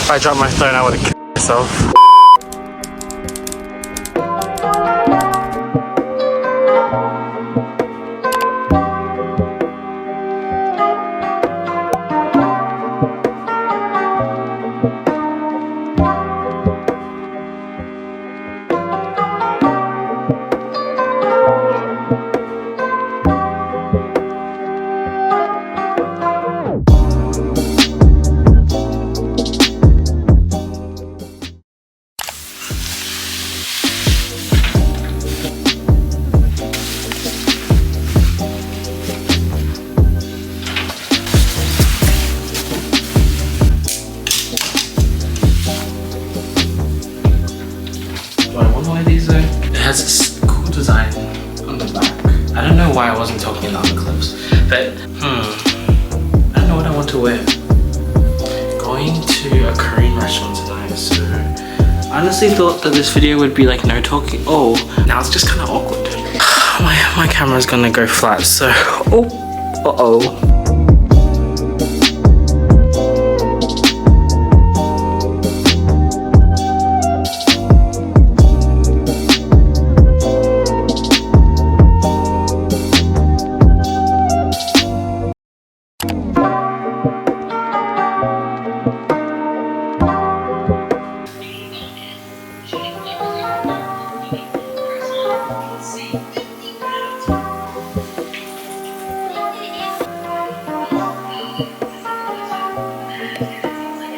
If I dropped my phone, I would have killed myself. It has this cool design on the back. I don't know why I wasn't talking in the other clips, but I don't know what I want to wear. Going to a Korean restaurant tonight, so I honestly thought that this video would be like no talking. Oh, now it's just kind of awkward. My camera's gonna go flat, so uh-oh.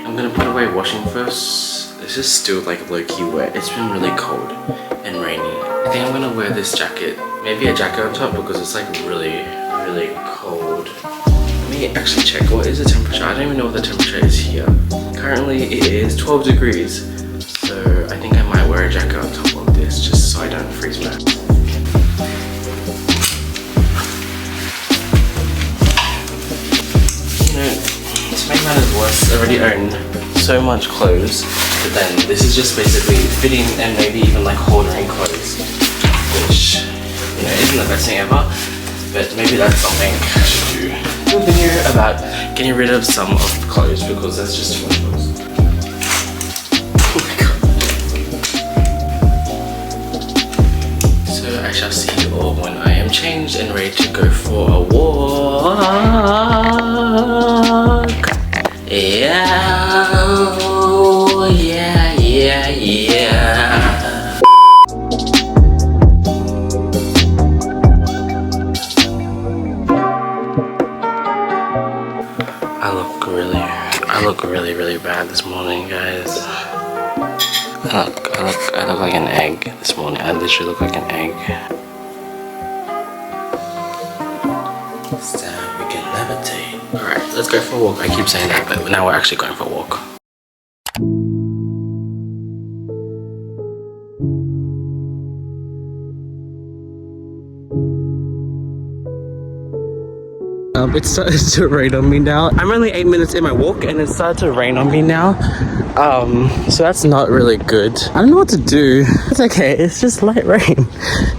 I'm gonna put away washing first. This is still like low-key wet. It's been really cold and rainy. I think I'm gonna wear this jacket. Maybe a jacket on top because it's like really cold. Let me actually check what is the temperature. I don't even know what the temperature is here. Currently it is 12 degrees. So I think I might wear a jacket on top of this just so I don't freeze back. You know, to make matters worse, I already own so much clothes, but then this is just basically fitting and maybe even like holding clothes, which, you know, isn't the best thing ever, but maybe that's something I should do a video about getting rid of some of the clothes because that's just too much clothes. Oh my god. So I shall see you all when I am changed and ready to go for a walk. Yeah, oh, yeah. I look really bad this morning, guys. I look like an egg this morning. I literally look like an egg. So we can levitate. Alright, let's go for a walk. I keep saying that, but now we're actually going for a walk. It started to rain on me now. I'm only 8 minutes in my walk and it started to rain on me now. So that's not really good. I don't know what to do. It's okay, it's just light rain.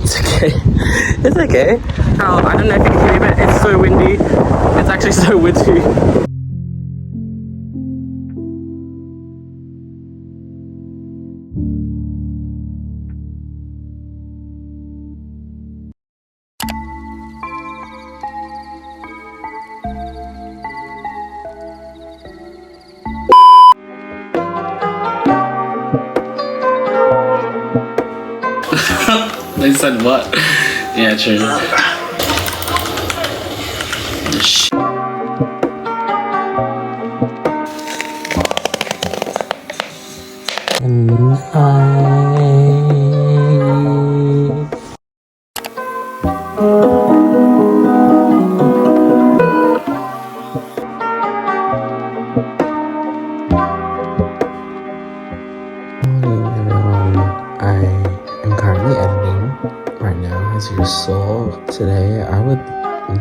It's okay. It's okay. I don't know if you can hear me, but it's so windy. It's actually so windy. They said what? Yeah, true. As you saw today, I would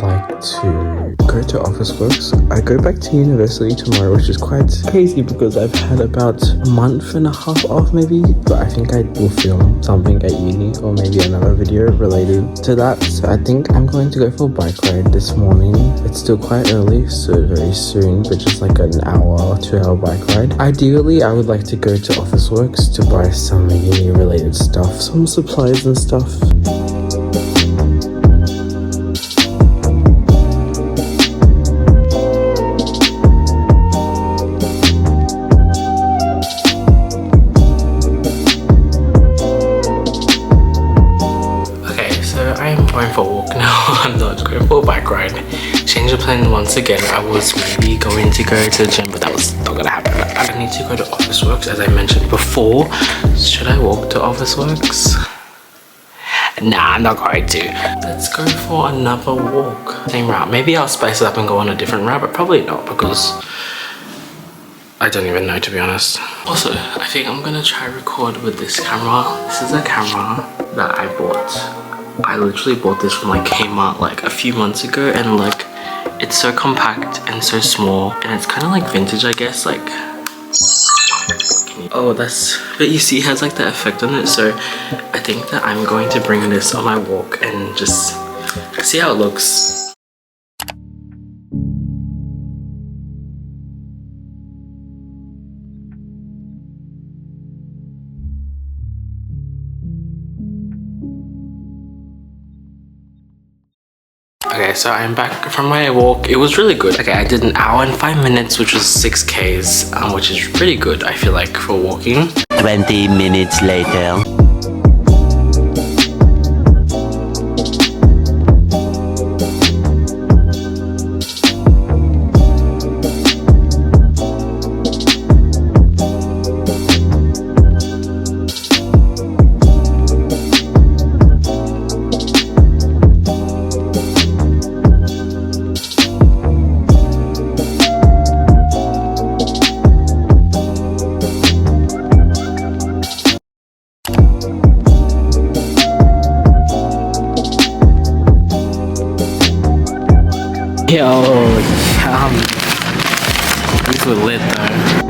like to go to Officeworks. I go back to university tomorrow, which is quite crazy because I've had about a month and a half off maybe, but I think I will film something at uni or maybe another video related to that. So I think I'm going to go for a bike ride this morning. It's still quite early, so very soon, but just like an hour, 2-hour bike ride. Ideally, I would like to go to Officeworks to buy some uni related stuff, some supplies and stuff. Going for a walk now. I'm not going for a bike ride. Change of plan once again. I was maybe going to go to the gym, but that was not gonna happen. I need to go to Officeworks as I mentioned before. Should I walk to Officeworks? Nah, I'm not going to. Let's go for another walk. Same route. Maybe I'll spice it up and go on a different route, but probably not because I don't even know, to be honest. Also, I think I'm gonna try record with this camera. This is a camera that I bought. I literally bought this from like Kmart like a few months ago, and like it's so compact and so small, and it's kind of like vintage, I guess. Like, oh, but you see it has like that effect on it. So I think that I'm going to bring this on my walk and just see how it looks. Okay, so I'm back from my walk. It was really good. Okay, I did an hour and 5 minutes, which was 6 Ks, which is pretty good, I feel like, for walking. 20 minutes later. Yo, these were lit though.